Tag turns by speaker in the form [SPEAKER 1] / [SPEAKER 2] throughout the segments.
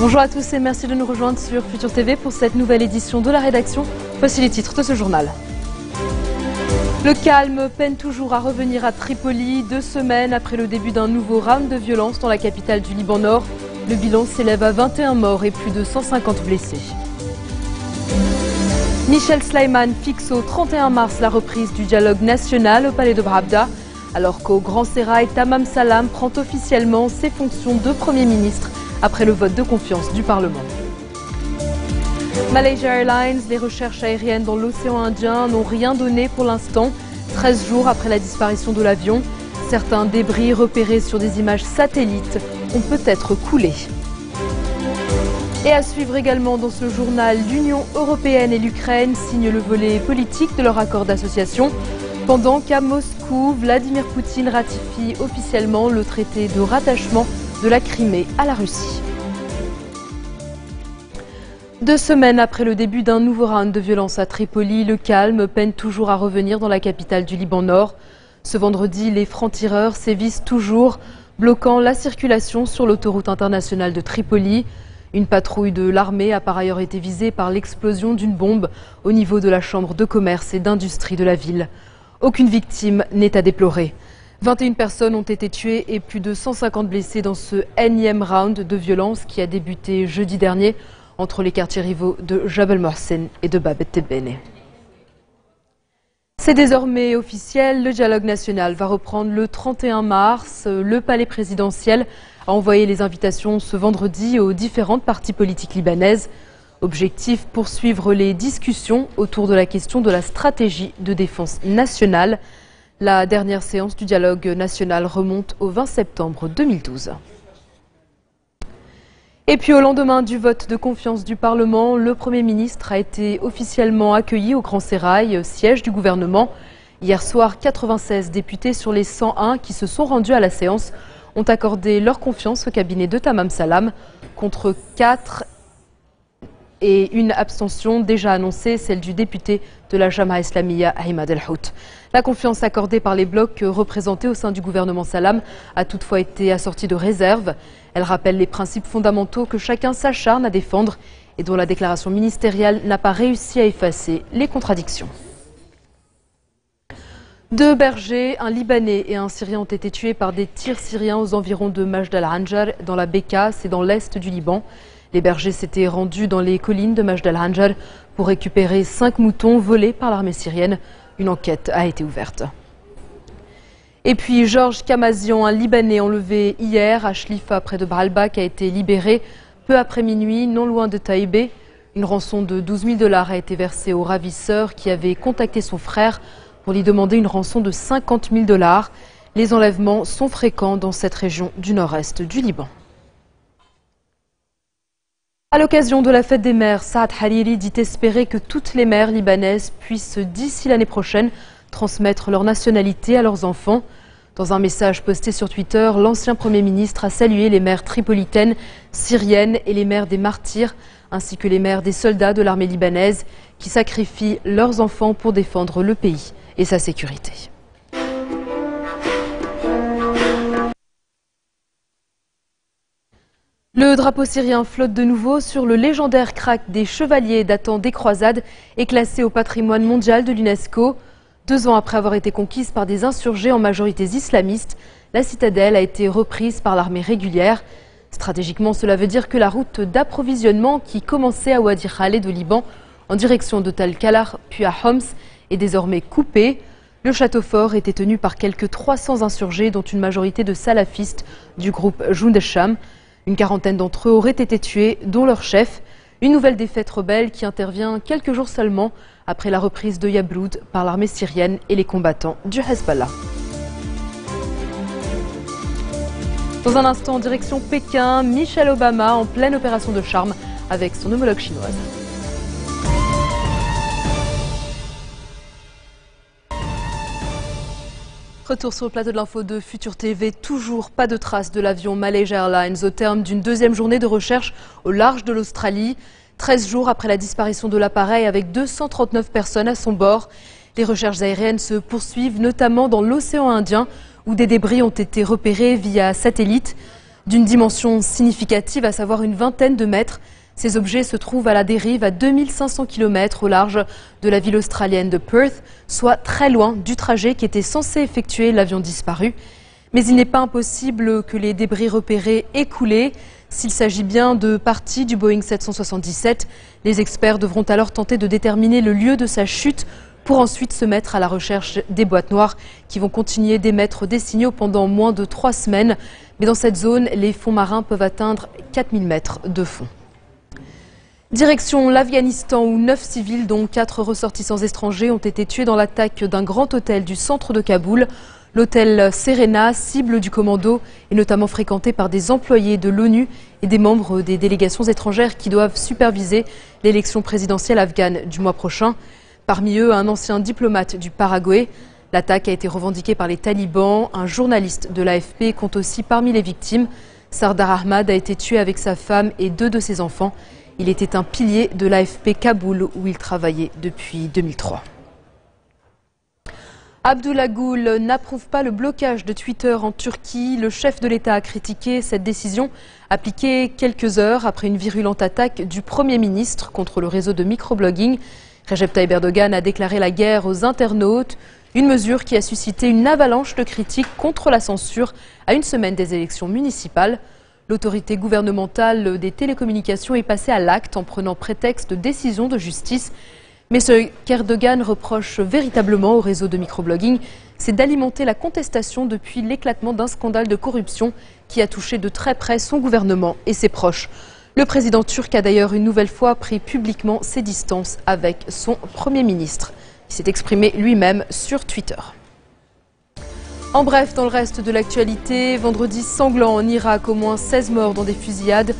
[SPEAKER 1] Bonjour à tous et merci de nous rejoindre sur Futur TV pour cette nouvelle édition de la rédaction. Voici les titres de ce journal. Le calme peine toujours à revenir à Tripoli, 2 semaines après le début d'un nouveau round de violence dans la capitale du Liban Nord. Le bilan s'élève à 21 morts et plus de 150 blessés. Michel Sleiman fixe au 31 mars la reprise du dialogue national au palais de Brabda, alors qu'au Grand Sérail, Tamam Salam prend officiellement ses fonctions de Premier ministre après le vote de confiance du Parlement. Malaysia Airlines, les recherches aériennes dans l'océan Indien n'ont rien donné pour l'instant. 13 jours après la disparition de l'avion, certains débris repérés sur des images satellites ont peut-être coulé. Et à suivre également dans ce journal, l'Union européenne et l'Ukraine signent le volet politique de leur accord d'association, pendant qu'à Moscou, Vladimir Poutine ratifie officiellement le traité de rattachement de la Crimée à la Russie. 2 semaines après le début d'un nouveau round de violence à Tripoli, le calme peine toujours à revenir dans la capitale du Liban Nord. Ce vendredi, les francs-tireurs sévissent toujours, bloquant la circulation sur l'autoroute internationale de Tripoli. Une patrouille de l'armée a par ailleurs été visée par l'explosion d'une bombe au niveau de la chambre de commerce et d'industrie de la ville. Aucune victime n'est à déplorer. 21 personnes ont été tuées et plus de 150 blessés dans ce énième round de violence qui a débuté jeudi dernier entre les quartiers rivaux de Jabal Mohsen et de Bab el-Tebene. C'est désormais officiel, le dialogue national va reprendre le 31 mars. Le palais présidentiel a envoyé les invitations ce vendredi aux différentes parties politiques libanaises. Objectif, poursuivre les discussions autour de la question de la stratégie de défense nationale. La dernière séance du dialogue national remonte au 20 septembre 2012. Et puis au lendemain du vote de confiance du Parlement, le Premier ministre a été officiellement accueilli au Grand Sérail, siège du gouvernement. Hier soir, 96 députés sur les 101 qui se sont rendus à la séance ont accordé leur confiance au cabinet de Tamam Salam, contre 4 et une abstention déjà annoncée, celle du député de la Jama'a Islamiyya Ahmad El-Hout. La confiance accordée par les blocs représentés au sein du gouvernement Salam a toutefois été assortie de réserves. Elle rappelle les principes fondamentaux que chacun s'acharne à défendre et dont la déclaration ministérielle n'a pas réussi à effacer les contradictions. 2 bergers, un Libanais et un Syrien ont été tués par des tirs syriens aux environs de Majd al-Anjar dans la Bekaa, c'est dans l'est du Liban. Les bergers s'étaient rendus dans les collines de Majd al-Anjar pour récupérer 5 moutons volés par l'armée syrienne. Une enquête a été ouverte. Et puis Georges Kamazian, un Libanais enlevé hier à Shlifa près de Baalbek, a été libéré peu après minuit, non loin de Taïbé. Une rançon de 12 000 $ a été versée au ravisseur qui avait contacté son frère pour lui demander une rançon de 50 000 $. Les enlèvements sont fréquents dans cette région du nord-est du Liban. À l'occasion de la fête des mères, Saad Hariri dit espérer que toutes les mères libanaises puissent d'ici l'année prochaine transmettre leur nationalité à leurs enfants. Dans un message posté sur Twitter, l'ancien Premier ministre a salué les mères tripolitaines, syriennes et les mères des martyrs, ainsi que les mères des soldats de l'armée libanaise qui sacrifient leurs enfants pour défendre le pays et sa sécurité. Le drapeau syrien flotte de nouveau sur le légendaire krach des chevaliers datant des croisades et classé au patrimoine mondial de l'UNESCO. 2 ans après avoir été conquise par des insurgés en majorité islamistes, la citadelle a été reprise par l'armée régulière. Stratégiquement, cela veut dire que la route d'approvisionnement qui commençait à Wadi Khaled au Liban en direction de Tal Kalar puis à Homs est désormais coupée. Le château fort était tenu par quelques 300 insurgés dont une majorité de salafistes du groupe Jund al-Sham. Une quarantaine d'entre eux auraient été tués, dont leur chef. Une nouvelle défaite rebelle qui intervient quelques jours seulement après la reprise de Yabloud par l'armée syrienne et les combattants du Hezbollah. Dans un instant, direction Pékin, Michelle Obama en pleine opération de charme avec son homologue chinoise. Retour sur le plateau de l'info de Futur TV, toujours pas de traces de l'avion Malaysia Airlines au terme d'une 2e journée de recherche au large de l'Australie. 13 jours après la disparition de l'appareil avec 239 personnes à son bord. Les recherches aériennes se poursuivent notamment dans l'océan Indien où des débris ont été repérés via satellite. d'une dimension significative, à savoir une vingtaine de mètres. Ces objets se trouvent à la dérive à 2500 km au large de la ville australienne de Perth, soit très loin du trajet qui était censé effectuer l'avion disparu. Mais il n'est pas impossible que les débris repérés aient coulé. S'il s'agit bien de parties du Boeing 777, les experts devront alors tenter de déterminer le lieu de sa chute pour ensuite se mettre à la recherche des boîtes noires qui vont continuer d'émettre des signaux pendant moins de 3 semaines. Mais dans cette zone, les fonds marins peuvent atteindre 4000 mètres de fond. Direction l'Afghanistan où 9 civils, dont 4 ressortissants étrangers, ont été tués dans l'attaque d'un grand hôtel du centre de Kaboul. L'hôtel Serena, cible du commando, est notamment fréquenté par des employés de l'ONU et des membres des délégations étrangères qui doivent superviser l'élection présidentielle afghane du mois prochain. Parmi eux, un ancien diplomate du Paraguay. L'attaque a été revendiquée par les talibans. Un journaliste de l'AFP compte aussi parmi les victimes. Sardar Ahmad a été tué avec sa femme et 2 de ses enfants. Il était un pilier de l'AFP Kaboul où il travaillait depuis 2003. Abdullah Gül n'approuve pas le blocage de Twitter en Turquie. Le chef de l'État a critiqué cette décision appliquée quelques heures après une virulente attaque du Premier ministre contre le réseau de microblogging. Recep Tayyip Erdogan a déclaré la guerre aux internautes, une mesure qui a suscité une avalanche de critiques contre la censure à une semaine des élections municipales. L'autorité gouvernementale des télécommunications est passée à l'acte en prenant prétexte de décision de justice. Mais ce qu'Erdogan reproche véritablement au réseau de microblogging, c'est d'alimenter la contestation depuis l'éclatement d'un scandale de corruption qui a touché de très près son gouvernement et ses proches. Le président turc a d'ailleurs une nouvelle fois pris publiquement ses distances avec son Premier ministre. Il s'est exprimé lui-même sur Twitter. En bref, dans le reste de l'actualité, vendredi sanglant en Irak, au moins 16 morts dans des fusillades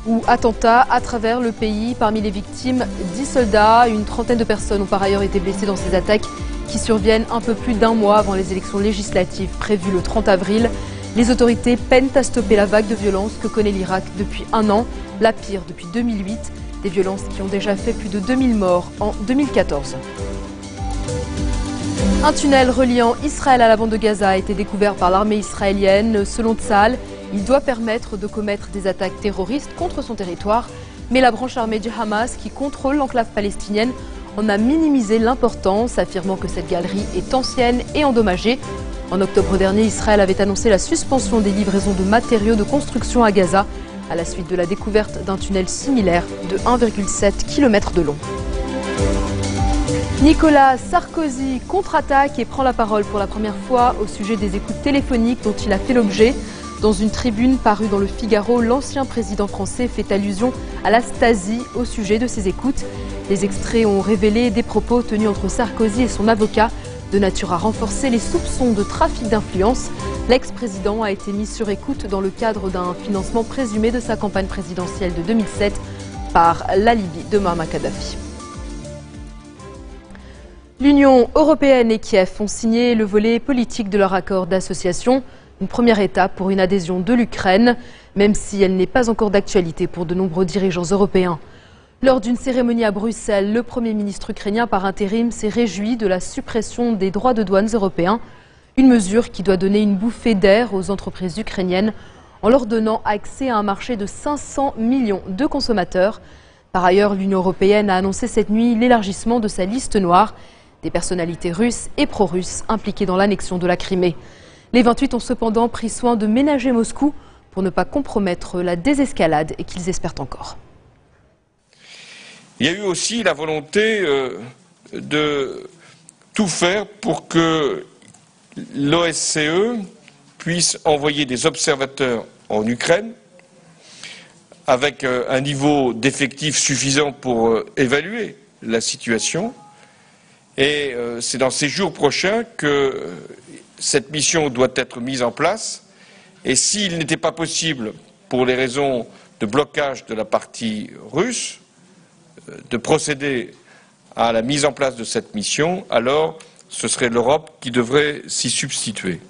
[SPEAKER 1] ou attentats à travers le pays. Parmi les victimes, 10 soldats, une trentaine de personnes ont par ailleurs été blessées dans ces attaques qui surviennent un peu plus d'un mois avant les élections législatives prévues le 30 avril. Les autorités peinent à stopper la vague de violence que connaît l'Irak depuis un an, la pire depuis 2008, des violences qui ont déjà fait plus de 2000 morts en 2014. Un tunnel reliant Israël à la bande de Gaza a été découvert par l'armée israélienne. Selon Tsahal, il doit permettre de commettre des attaques terroristes contre son territoire. Mais la branche armée du Hamas, qui contrôle l'enclave palestinienne, en a minimisé l'importance, affirmant que cette galerie est ancienne et endommagée. En octobre dernier, Israël avait annoncé la suspension des livraisons de matériaux de construction à Gaza, à la suite de la découverte d'un tunnel similaire de 1,7 km de long. Nicolas Sarkozy contre-attaque et prend la parole pour la première fois au sujet des écoutes téléphoniques dont il a fait l'objet. Dans une tribune parue dans le Figaro, l'ancien président français fait allusion à la Stasi au sujet de ces écoutes. Les extraits ont révélé des propos tenus entre Sarkozy et son avocat, de nature à renforcer les soupçons de trafic d'influence. L'ex-président a été mis sur écoute dans le cadre d'un financement présumé de sa campagne présidentielle de 2007 par la Libye de Muammar Kadhafi. L'Union européenne et Kiev ont signé le volet politique de leur accord d'association, une première étape pour une adhésion de l'Ukraine, même si elle n'est pas encore d'actualité pour de nombreux dirigeants européens. Lors d'une cérémonie à Bruxelles, le Premier ministre ukrainien par intérim s'est réjoui de la suppression des droits de douane européens, une mesure qui doit donner une bouffée d'air aux entreprises ukrainiennes en leur donnant accès à un marché de 500 millions de consommateurs. Par ailleurs, l'Union européenne a annoncé cette nuit l'élargissement de sa liste noire des personnalités russes et pro-russes impliquées dans l'annexion de la Crimée. Les 28 ont cependant pris soin de ménager Moscou pour ne pas compromettre la désescalade et qu'ils espèrent encore.
[SPEAKER 2] Il y a eu aussi la volonté de tout faire pour que l'OSCE puisse envoyer des observateurs en Ukraine avec un niveau d'effectifs suffisant pour évaluer la situation. Et c'est dans ces jours prochains que cette mission doit être mise en place. Et s'il n'était pas possible, pour les raisons de blocage de la partie russe, de procéder à la mise en place de cette mission, alors ce serait l'Europe qui devrait s'y substituer.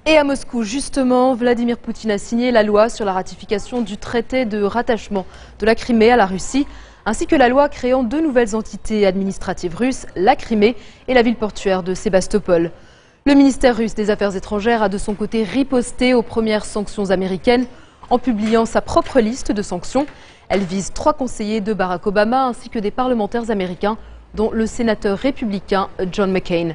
[SPEAKER 1] Et à Moscou, justement, Vladimir Poutine a signé la loi sur la ratification du traité de rattachement de la Crimée à la Russie, ainsi que la loi créant 2 nouvelles entités administratives russes, la Crimée et la ville portuaire de Sébastopol. Le ministère russe des Affaires étrangères a de son côté riposté aux premières sanctions américaines en publiant sa propre liste de sanctions. Elle vise 3 conseillers de Barack Obama ainsi que des parlementaires américains, dont le sénateur républicain John McCain.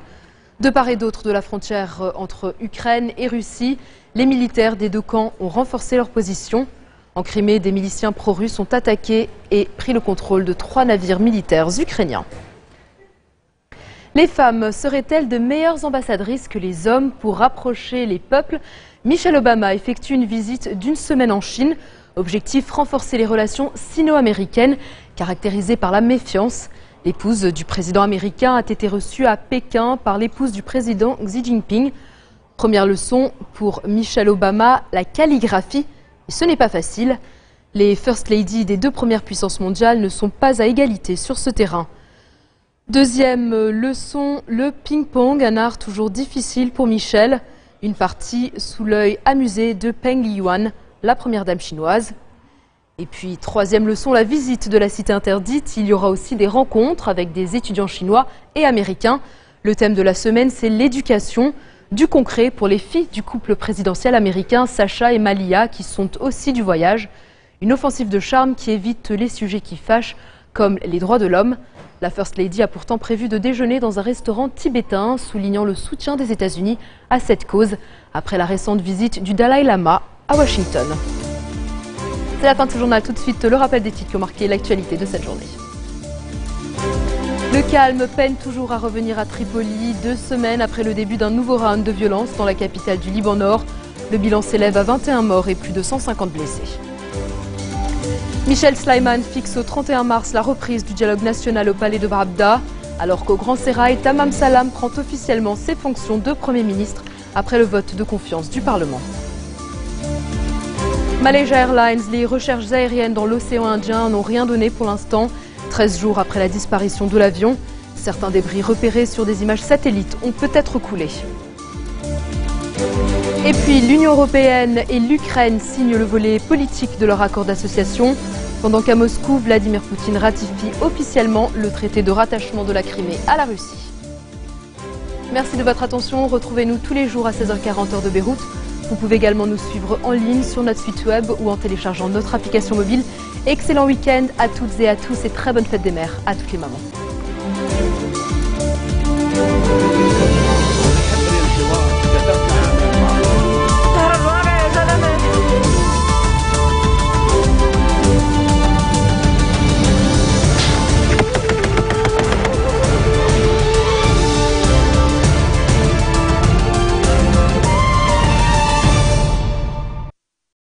[SPEAKER 1] De part et d'autre de la frontière entre Ukraine et Russie, les militaires des 2 camps ont renforcé leur position. En Crimée, des miliciens pro-russes ont attaqué et pris le contrôle de 3 navires militaires ukrainiens. Les femmes seraient-elles de meilleures ambassadrices que les hommes pour rapprocher les peuples? Michelle Obama effectue une visite d'1 semaine en Chine. Objectif, renforcer les relations sino-américaines, caractérisées par la méfiance. L'épouse du président américain a été reçue à Pékin par l'épouse du président Xi Jinping. Première leçon pour Michelle Obama, la calligraphie. Et ce n'est pas facile. Les First Lady des 2 premières puissances mondiales ne sont pas à égalité sur ce terrain. Deuxième leçon, le ping-pong, un art toujours difficile pour Michelle. Une partie sous l'œil amusé de Peng Liyuan, la première dame chinoise. Et puis, 3e leçon, la visite de la cité interdite. Il y aura aussi des rencontres avec des étudiants chinois et américains. Le thème de la semaine, c'est l'éducation, du concret pour les filles du couple présidentiel américain Sacha et Malia, qui sont aussi du voyage. Une offensive de charme qui évite les sujets qui fâchent, comme les droits de l'homme. La First Lady a pourtant prévu de déjeuner dans un restaurant tibétain, soulignant le soutien des États-Unis à cette cause, après la récente visite du Dalai Lama à Washington. C'est la fin de ce journal. Tout de suite, le rappel des titres qui ont marqué l'actualité de cette journée. Le calme peine toujours à revenir à Tripoli, 2 semaines après le début d'un nouveau round de violence dans la capitale du Liban Nord. Le bilan s'élève à 21 morts et plus de 150 blessés. Michel Sleiman fixe au 31 mars la reprise du dialogue national au palais de Bravda, alors qu'au Grand Sérail, Tamam Salam prend officiellement ses fonctions de Premier ministre après le vote de confiance du Parlement. Malaysia Airlines, les recherches aériennes dans l'océan Indien n'ont rien donné pour l'instant. 13 jours après la disparition de l'avion, certains débris repérés sur des images satellites ont peut-être coulé. Et puis l'Union européenne et l'Ukraine signent le volet politique de leur accord d'association, pendant qu'à Moscou, Vladimir Poutine ratifie officiellement le traité de rattachement de la Crimée à la Russie. Merci de votre attention. Retrouvez-nous tous les jours à 16h40 heure de Beyrouth. Vous pouvez également nous suivre en ligne sur notre site web ou en téléchargeant notre application mobile. Excellent week-end à toutes et à tous et très bonne fête des mères à toutes les mamans.